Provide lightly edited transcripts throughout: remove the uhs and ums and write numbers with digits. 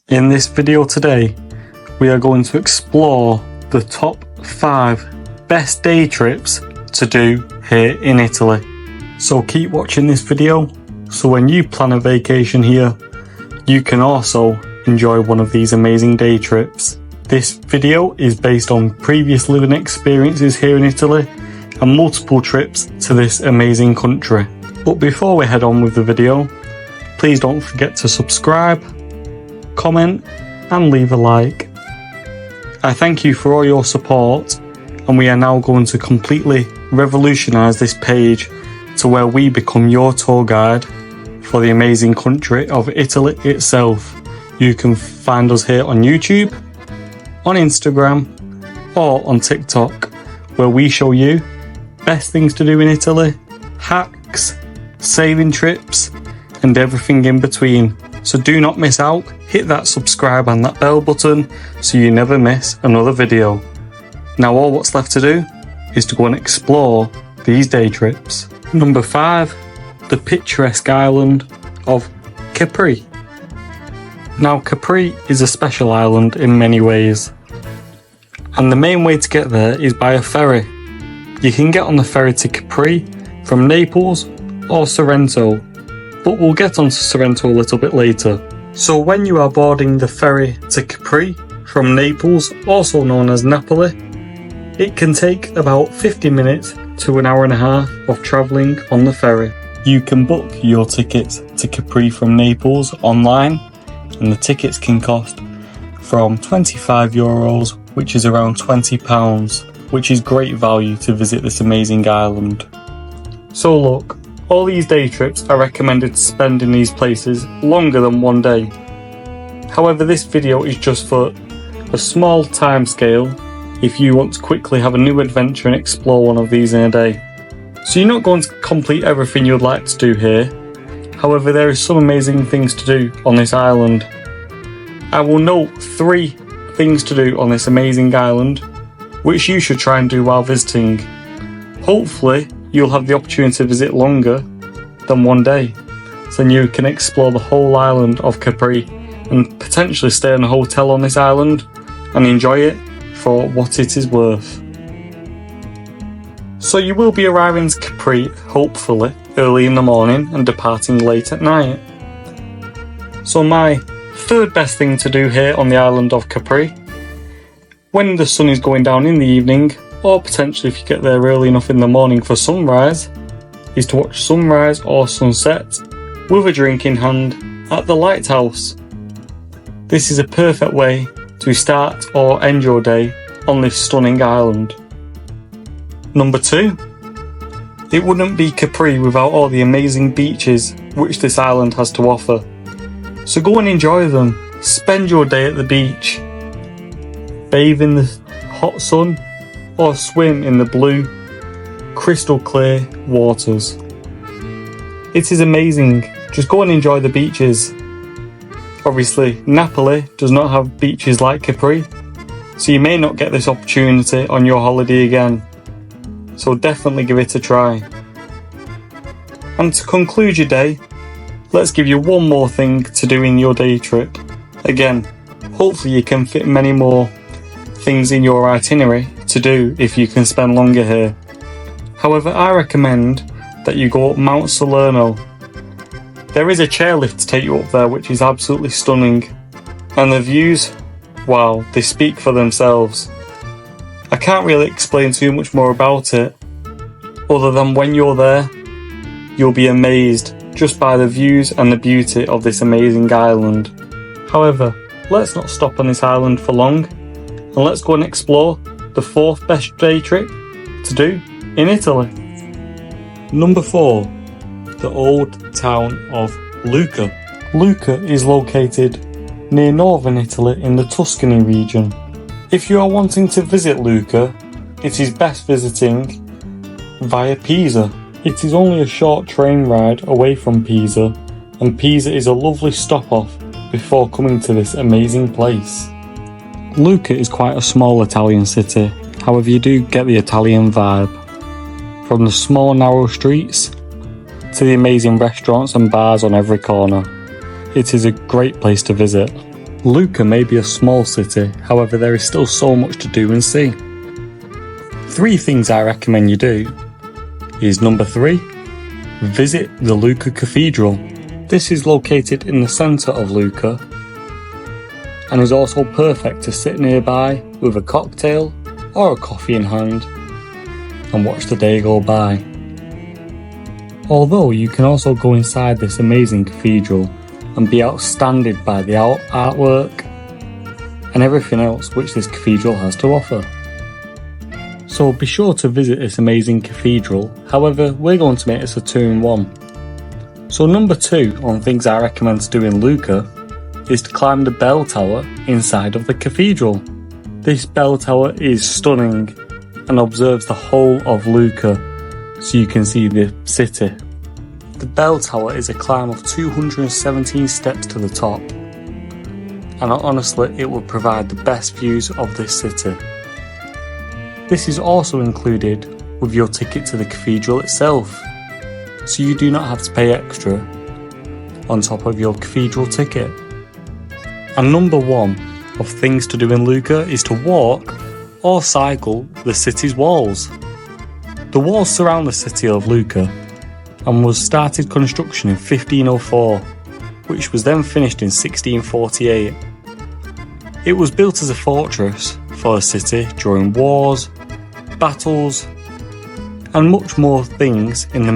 In this video today, we are going to explore the top 5 best day trips to do here in Italy. So keep watching this video, so when you plan a vacation here, you can also enjoy one of these amazing day trips. This video is based on previous living experiences here in Italy and multiple trips to this amazing country. But before we head on with the video, please don't forget to subscribe, comment and leave a like. I thank you for all your support, and we are now going to completely revolutionise this page to where we become your tour guide for the amazing country of Italy itself. You can find us here on YouTube, on Instagram or on TikTok, where we show you best things to do in Italy, hacks, saving trips and everything in between. So do not miss out, hit that subscribe and that bell button so you never miss another video. Now all what's left to do is to go and explore these day trips. Number 5, the picturesque island of Capri. Now Capri is a special island in many ways, and the main way to get there is by a ferry. You can get on the ferry to Capri from Naples or Sorrento, but we'll get onto Sorrento a little bit later. So when you are boarding the ferry to Capri from Naples, also known as Napoli, it can take about 50 minutes to an hour and a half of travelling on the ferry. You can book your tickets to Capri from Naples online, and the tickets can cost from €25, which is around £20, which is great value to visit this amazing island. So look, all these day trips are recommended to spend in these places longer than one day. However, this video is just for a small time scale if you want to quickly have a new adventure and explore one of these in a day. So you're not going to complete everything you'd like to do here. However, there is some amazing things to do on this island. I will note 3 things to do on this amazing island, which you should try and do while visiting. Hopefully, you'll have the opportunity to visit longer than one day, so then you can explore the whole island of Capri and potentially stay in a hotel on this island and enjoy it for what it is worth. So you will be arriving to Capri, hopefully, early in the morning and departing late at night. So my 3rd best thing to do here on the island of Capri, when the sun is going down in the evening, or potentially if you get there early enough in the morning for sunrise, is to watch sunrise or sunset with a drink in hand at the lighthouse. This is a perfect way to start or end your day on this stunning island. Number 2, it wouldn't be Capri without all the amazing beaches which this island has to offer. So go and enjoy them, spend your day at the beach, bathe in the hot sun or swim in the blue, crystal clear waters. It is amazing, just go and enjoy the beaches. Obviously, Napoli does not have beaches like Capri, so you may not get this opportunity on your holiday again. So definitely give it a try. And to conclude your day, let's give you one more thing to do in your day trip. Again, hopefully you can fit many more things in your itinerary to do if you can spend longer here. However, I recommend that you go up Mount Salerno. There is a chairlift to take you up there, which is absolutely stunning, and the views, wow, they speak for themselves. I can't really explain too much more about it, other than when you're there, you'll be amazed just by the views and the beauty of this amazing island. However, let's not stop on this island for long, and let's go and explore the 4th best day trip to do in Italy. Number 4, the old town of Lucca. Lucca is located near northern Italy in the Tuscany region. If you are wanting to visit Lucca, it is best visiting via Pisa. It is only a short train ride away from Pisa, and Pisa is a lovely stop off before coming to this amazing place. Lucca is quite a small Italian city, however you do get the Italian vibe. From the small narrow streets to the amazing restaurants and bars on every corner, it is a great place to visit. Lucca may be a small city, however there is still so much to do and see. 3 things I recommend you do is number 3, visit the Lucca Cathedral. This is located in the centre of Lucca and is also perfect to sit nearby with a cocktail or a coffee in hand and watch the day go by. Although you can also go inside this amazing cathedral and be outstanded by the artwork and everything else which this cathedral has to offer. So be sure to visit this amazing cathedral, however we're going to make this a 2-in-1. So number 2 on things I recommend to do in Lucca is to climb the bell tower inside of the cathedral. This bell tower is stunning and observes the whole of Lucca so you can see the city. The bell tower is a climb of 217 steps to the top, and honestly it will provide the best views of this city. This is also included with your ticket to the cathedral itself, so you do not have to pay extra on top of your cathedral ticket. And number 1 of things to do in Lucca is to walk or cycle the city's walls. The walls surround the city of Lucca and was started construction in 1504, which was then finished in 1648. It was built as a fortress for the city during wars, battles, and much more things in the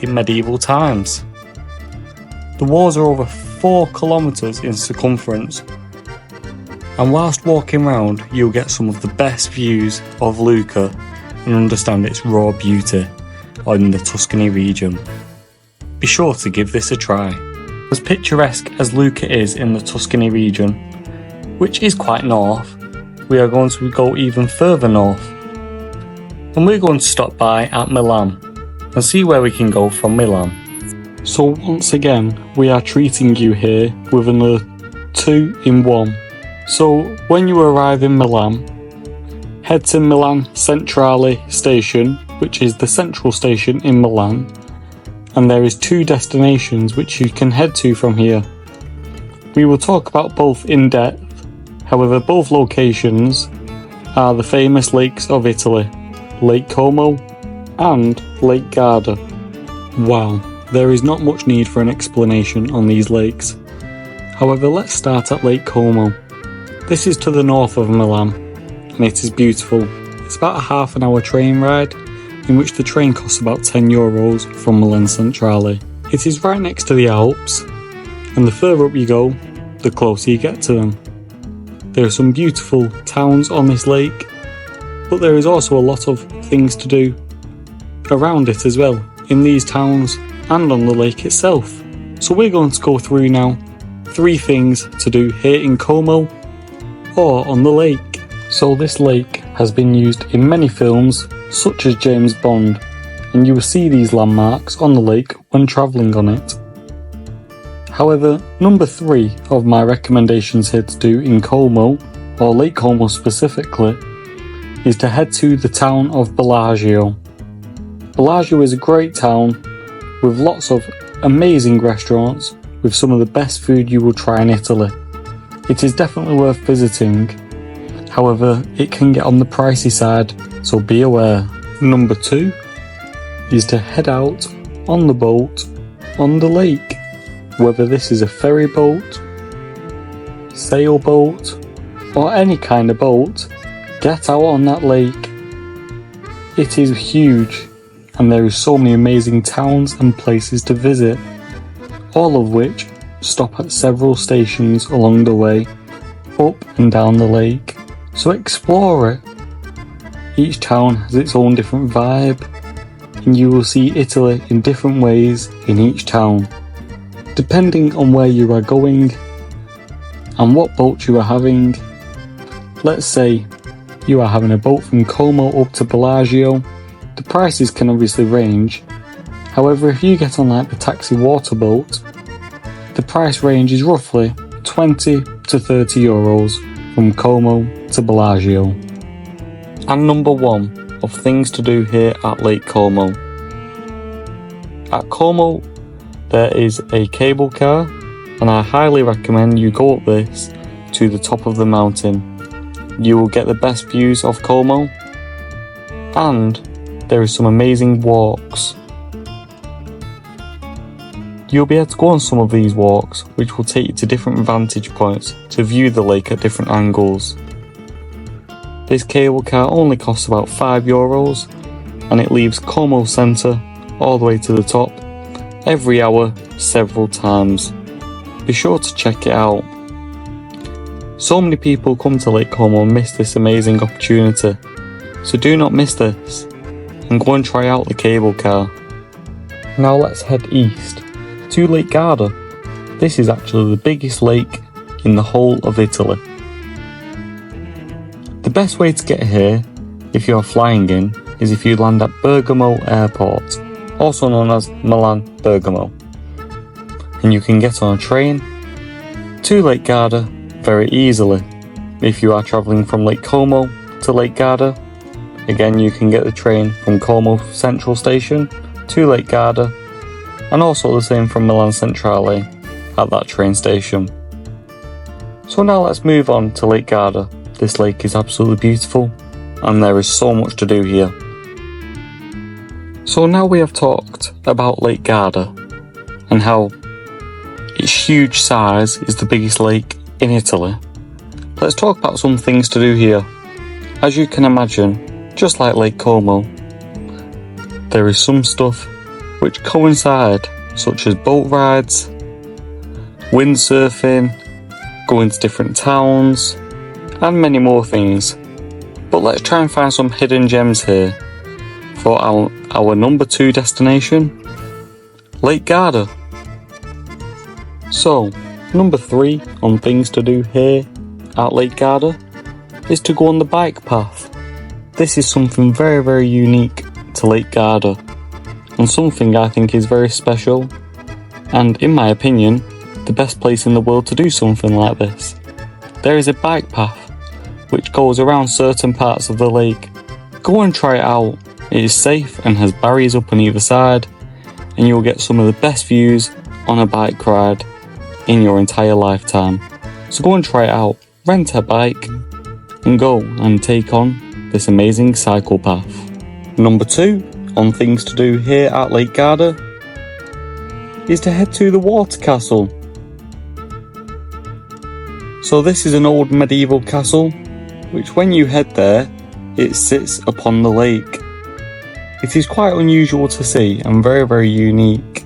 medieval times. The walls are over 4 kilometres in circumference, and whilst walking around you'll get some of the best views of Lucca and understand its raw beauty in the Tuscany region. Be sure to give this a try. As picturesque as Lucca is in the Tuscany region, which is quite north, we are going to go even further north, and we're going to stop by at Milan and see where we can go from Milan. So once again we are treating you here with another 2-in-1. So when you arrive in Milan, head to Milan Centrale station, which is the central station in Milan, and there is 2 destinations which you can head to from here. We will talk about both in depth, however both locations are the famous lakes of Italy, Lake Como and Lake Garda. Wow, there is not much need for an explanation on these lakes. However, let's start at Lake Como. This is to the north of Milan and it is beautiful. It's about a half-an-hour train ride, in which the train costs about €10 from Milan Centrale. It is right next to the Alps, and the further up you go, the closer you get to them. There are some beautiful towns on this lake, but there is also a lot of things to do around it as well, in these towns and on the lake itself. So we're going to go through now 3 things to do here in Como or on the lake. So this lake has been used in many films such as James Bond, and you will see these landmarks on the lake when travelling on it. However, number 3 of my recommendations here to do in Como, or Lake Como specifically, is to head to the town of Bellagio. Bellagio is a great town with lots of amazing restaurants with some of the best food you will try in Italy. It is definitely worth visiting, however it can get on the pricey side, so be aware. Number 2 is to head out on the boat on the lake. Whether this is a ferry boat, sailboat, or any kind of boat, get out on that lake. It is huge and there is so many amazing towns and places to visit, all of which stop at several stations along the way, up and down the lake. So explore it. Each town has its own different vibe, and you will see Italy in different ways in each town, depending on where you are going and what boat you are having. Let's say you are having a boat from Como up to Bellagio. The prices can obviously range. However, if you get on like the taxi water boat, the price range is roughly 20 to 30 euros from Como to Bellagio. And number 1 of things to do here at Lake Como. At Como there is a cable car, and I highly recommend you go up this to the top of the mountain, you will get the best views of Como, and there is some amazing walks. You'll be able to go on some of these walks, which will take you to different vantage points to view the lake at different angles. This cable car only costs about €5, and it leaves Como Centre all the way to the top every hour, several times. Be sure to check it out. So many people come to Lake Como and miss this amazing opportunity, so do not miss this and go and try out the cable car. Now let's head east to Lake Garda. This is actually the biggest lake in the whole of Italy. The best way to get here, if you are flying in, is if you land at Bergamo Airport, also known as Milan Bergamo, and you can get on a train to Lake Garda very easily. If you are travelling from Lake Como to Lake Garda, again you can get the train from Como Central Station to Lake Garda, and also the same from Milan Centrale at that train station. So now let's move on to Lake Garda. This lake is absolutely beautiful and there is so much to do here. So now we have talked about Lake Garda and how its huge size is the biggest lake in Italy. Let's talk about some things to do here. As you can imagine, just like Lake Como, there is some stuff which coincide, such as boat rides, windsurfing, going to different towns, and many more things. But let's try and find some hidden gems here for our number 2 destination, Lake Garda. So, number 3 on things to do here at Lake Garda is to go on the bike path. This is something very, very unique to Lake Garda, and something I think is very special, and in my opinion, the best place in the world to do something like this. There is a bike path which goes around certain parts of the lake. Go and try it out. It is safe and has barriers up on either side, and you will get some of the best views on a bike ride in your entire lifetime. So go and try it out, rent a bike, and go and take on this amazing cycle path. Number 2 on things to do here at Lake Garda is to head to the water castle. So this is an old medieval castle, which when you head there, it sits upon the lake. It is quite unusual to see and very, very unique.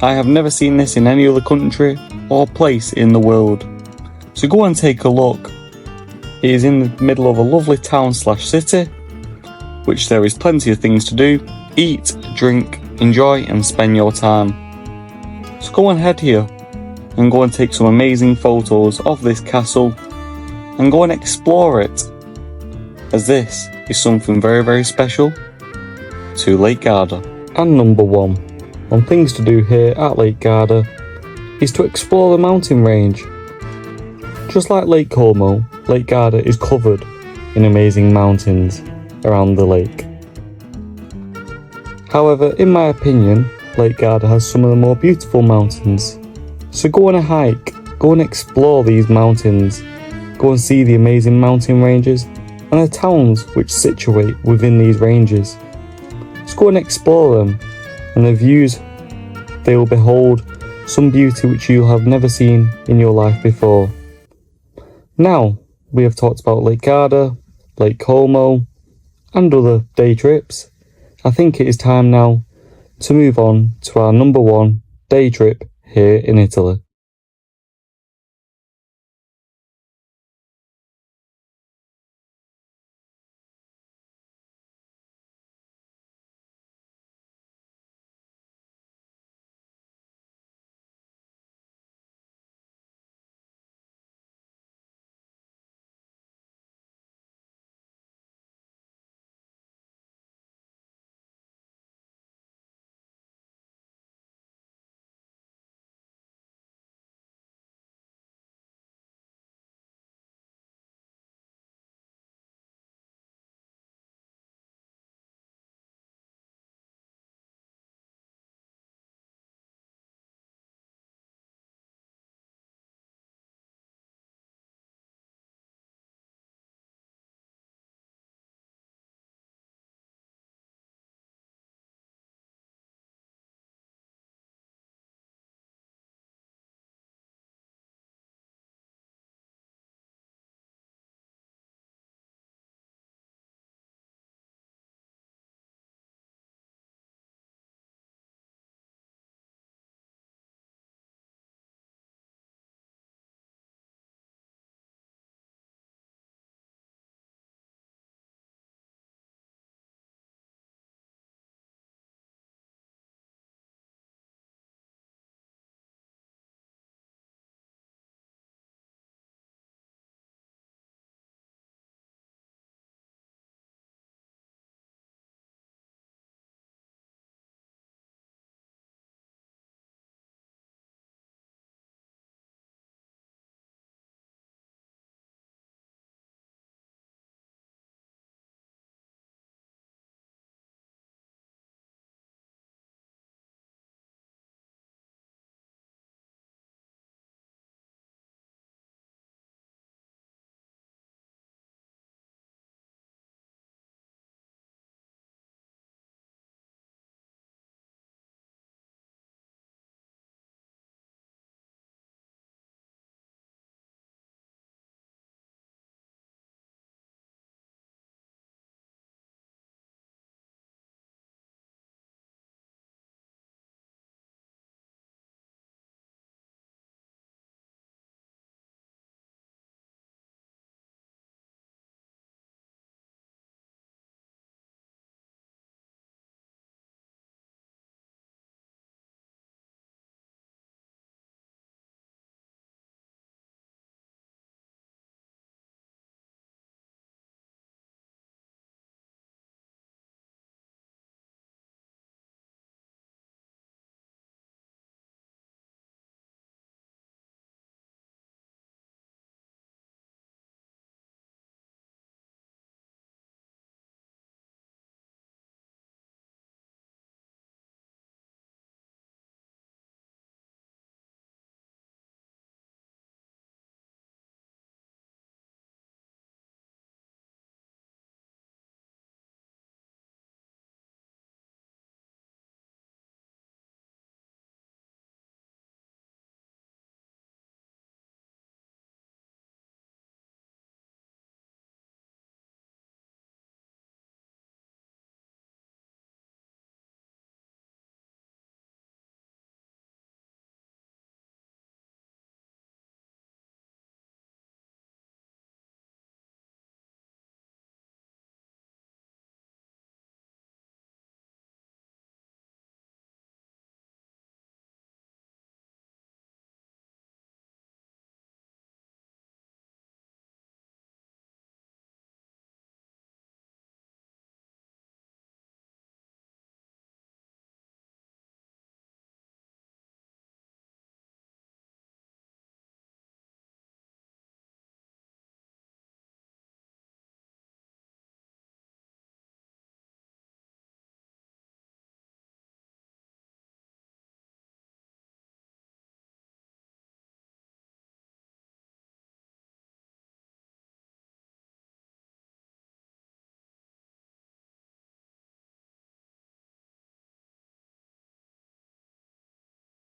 I have never seen this in any other country or place in the world. So go and take a look. It is in the middle of a lovely town/city, which there is plenty of things to do, eat, drink, enjoy and spend your time. So go and head here and go and take some amazing photos of this castle and go and explore it, as this is something very, very special to Lake Garda. And number 1 on things to do here at Lake Garda is to explore the mountain range. Just like Lake Como, Lake Garda is covered in amazing mountains around the lake. However, in my opinion, Lake Garda has some of the more beautiful mountains. So go on a hike, go and explore these mountains, go and see the amazing mountain ranges and the towns which situate within these ranges. Just go and explore them, and the views they will behold some beauty which you have never seen in your life before. Now, we have talked about Lake Garda, Lake Como, and other day trips. I think it is time now to move on to our number 1 day trip here in Italy.